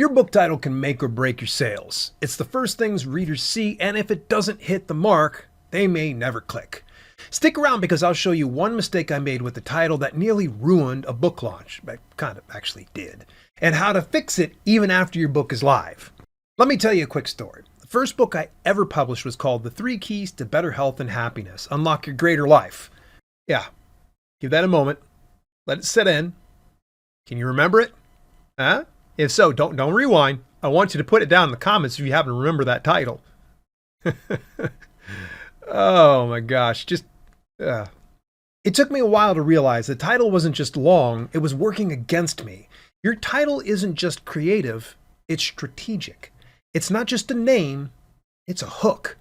Your book title can make or break your sales. It's the first things readers see, and if it doesn't hit the mark, they may never click. Stick around because I'll show you one mistake I made with the title that nearly ruined a book launch. I kind of actually did. And how to fix it even after your book is live. Let me tell you a quick story. The first book I ever published was called The 3 Keys to Better Health and Happiness. Unlock Your Greater Life. Yeah, give that a moment. Let it set in. Can you remember it? Huh? If so, don't rewind. I want you to put it down in the comments if you happen to remember that title. Oh my gosh, it took me a while to realize the title wasn't just long, it was working against me. Your title isn't just creative, it's strategic. It's not just a name, it's a hook.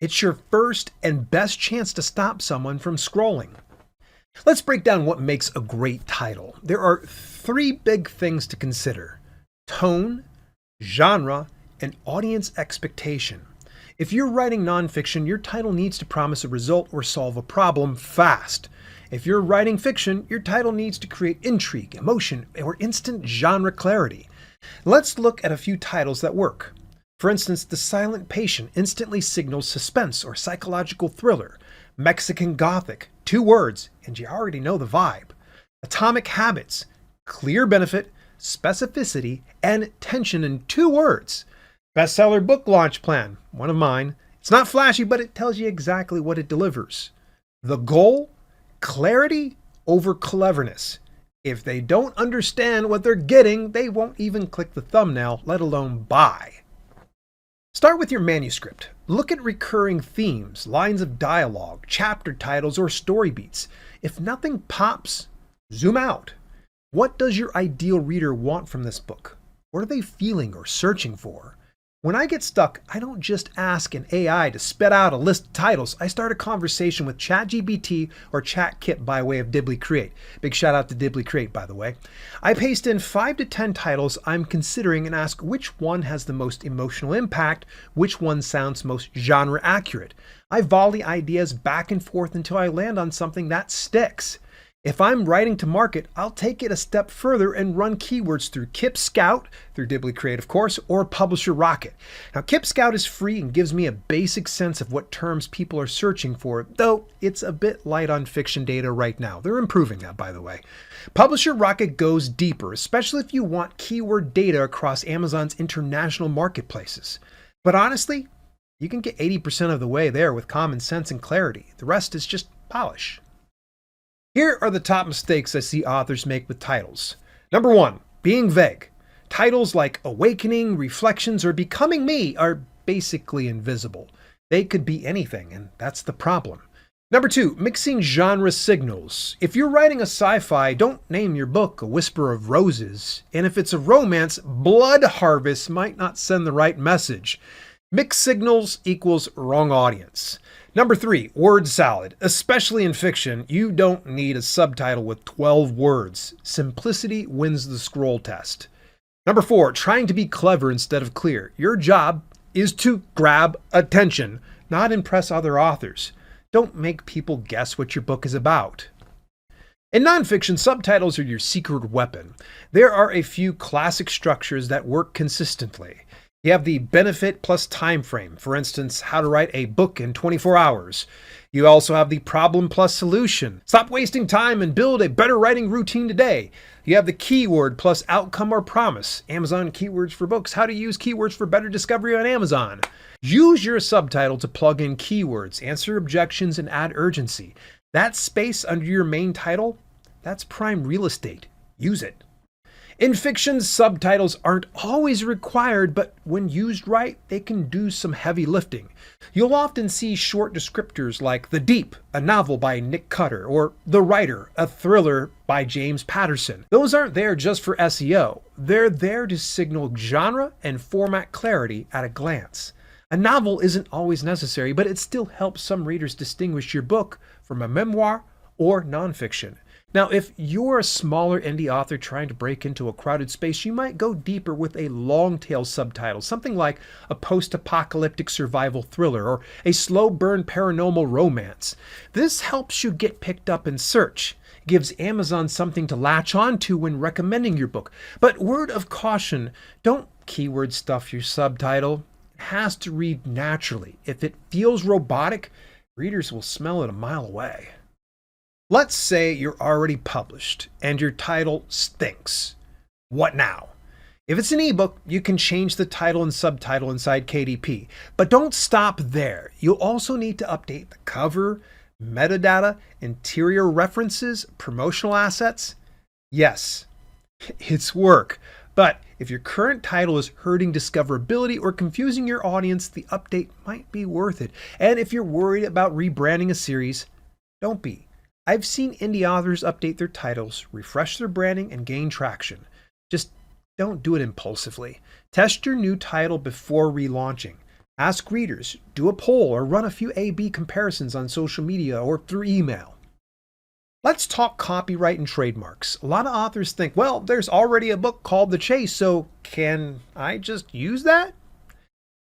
It's your first and best chance to stop someone from scrolling. Let's break down what makes a great title. There are 3 big things to consider: tone, genre, and audience expectation. If you're writing nonfiction, your title needs to promise a result or solve a problem fast. If you're writing fiction, your title needs to create intrigue, emotion, or instant genre clarity. Let's look at a few titles that work. For instance, The Silent Patient instantly signals suspense or psychological thriller. Mexican Gothic, 2 words, and you already know the vibe. Atomic Habits, clear benefit, specificity, and tension in 2 words. Bestseller book launch plan, one of mine. It's not flashy, but it tells you exactly what it delivers. The goal? Clarity over cleverness. If they don't understand what they're getting, they won't even click the thumbnail, let alone buy. Start with your manuscript. Look at recurring themes, lines of dialogue, chapter titles, or story beats. If nothing pops, zoom out. What does your ideal reader want from this book? What are they feeling or searching for? When I get stuck, I don't just ask an AI to spit out a list of titles. I start a conversation with ChatGPT or ChatKit by way of Dibly Create. Big shout out to Dibly Create, by the way. I paste in 5 to 10 titles I'm considering and ask which one has the most emotional impact, which one sounds most genre accurate. I volley ideas back and forth until I land on something that sticks. If I'm writing to market, I'll take it a step further and run keywords through Kip Scout, through Dibly Create of course, or Publisher Rocket. Now Kip Scout is free and gives me a basic sense of what terms people are searching for, though it's a bit light on fiction data right now. They're improving that, by the way. Publisher Rocket goes deeper, especially if you want keyword data across Amazon's international marketplaces. But honestly, you can get 80% of the way there with common sense and clarity. The rest is just polish. Here are the top mistakes I see authors make with titles. Number 1, being vague. Titles like Awakening, Reflections, or Becoming Me are basically invisible. They could be anything, and that's the problem. Number 2, mixing genre signals. If you're writing a sci-fi, don't name your book A Whisper of Roses. And if it's a romance, Blood Harvest might not send the right message. Mixed signals equals wrong audience. Number 3, word salad. Especially in fiction, you don't need a subtitle with 12 words. Simplicity wins the scroll test. Number 4, trying to be clever instead of clear. Your job is to grab attention, not impress other authors. Don't make people guess what your book is about. In nonfiction, subtitles are your secret weapon. There are a few classic structures that work consistently. You have the benefit plus time frame, for instance, how to write a book in 24 hours. You also have the problem plus solution. Stop wasting time and build a better writing routine today. You have the keyword plus outcome or promise. Amazon keywords for books, how to use keywords for better discovery on Amazon. Use your subtitle to plug in keywords, answer objections, and add urgency. That space under your main title, that's prime real estate. Use it. In fiction, subtitles aren't always required, but when used right, they can do some heavy lifting. You'll often see short descriptors like The Deep, a novel by Nick Cutter, or The Writer, a thriller by James Patterson. Those aren't there just for SEO. They're there to signal genre and format clarity at a glance. A novel isn't always necessary, but it still helps some readers distinguish your book from a memoir or nonfiction. Now, if you're a smaller indie author trying to break into a crowded space, you might go deeper with a long-tail subtitle, something like a post-apocalyptic survival thriller or a slow-burn paranormal romance. This helps you get picked up in search. It gives Amazon something to latch onto when recommending your book. But word of caution, don't keyword stuff your subtitle. It has to read naturally. If it feels robotic, readers will smell it a mile away. Let's say you're already published and your title stinks. What now? If it's an ebook, you can change the title and subtitle inside KDP. But don't stop there. You'll also need to update the cover, metadata, interior references, promotional assets. Yes, it's work. But if your current title is hurting discoverability or confusing your audience, the update might be worth it. And if you're worried about rebranding a series, don't be. I've seen indie authors update their titles, refresh their branding, and gain traction. Just don't do it impulsively. Test your new title before relaunching. Ask readers, do a poll, or run a few A/B comparisons on social media or through email. Let's talk copyright and trademarks. A lot of authors think, well, there's already a book called The Chase, so can I just use that?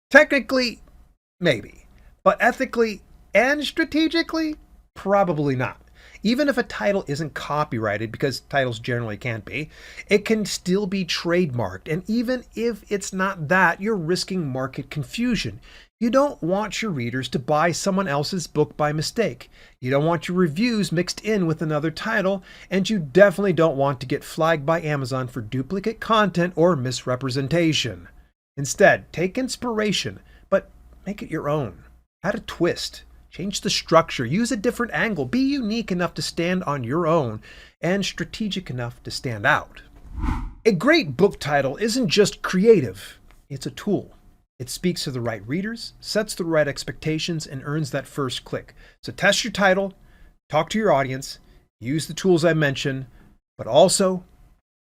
Technically, maybe. But ethically and strategically, probably not. Even if a title isn't copyrighted, because titles generally can't be, it can still be trademarked. And even if it's not that, you're risking market confusion. You don't want your readers to buy someone else's book by mistake. You don't want your reviews mixed in with another title, and you definitely don't want to get flagged by Amazon for duplicate content or misrepresentation. Instead, take inspiration, but make it your own. Add a twist. Change the structure, use a different angle, be unique enough to stand on your own, and strategic enough to stand out. A great book title isn't just creative, it's a tool. It speaks to the right readers, sets the right expectations, and earns that first click. So test your title, talk to your audience, use the tools I mentioned, but also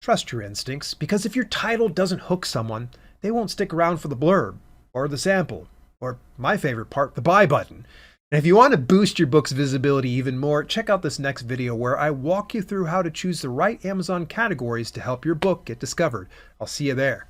trust your instincts, because if your title doesn't hook someone, they won't stick around for the blurb, or the sample, or my favorite part, the buy button. And if you want to boost your book's visibility even more, check out this next video where I walk you through how to choose the right Amazon categories to help your book get discovered. I'll see you there.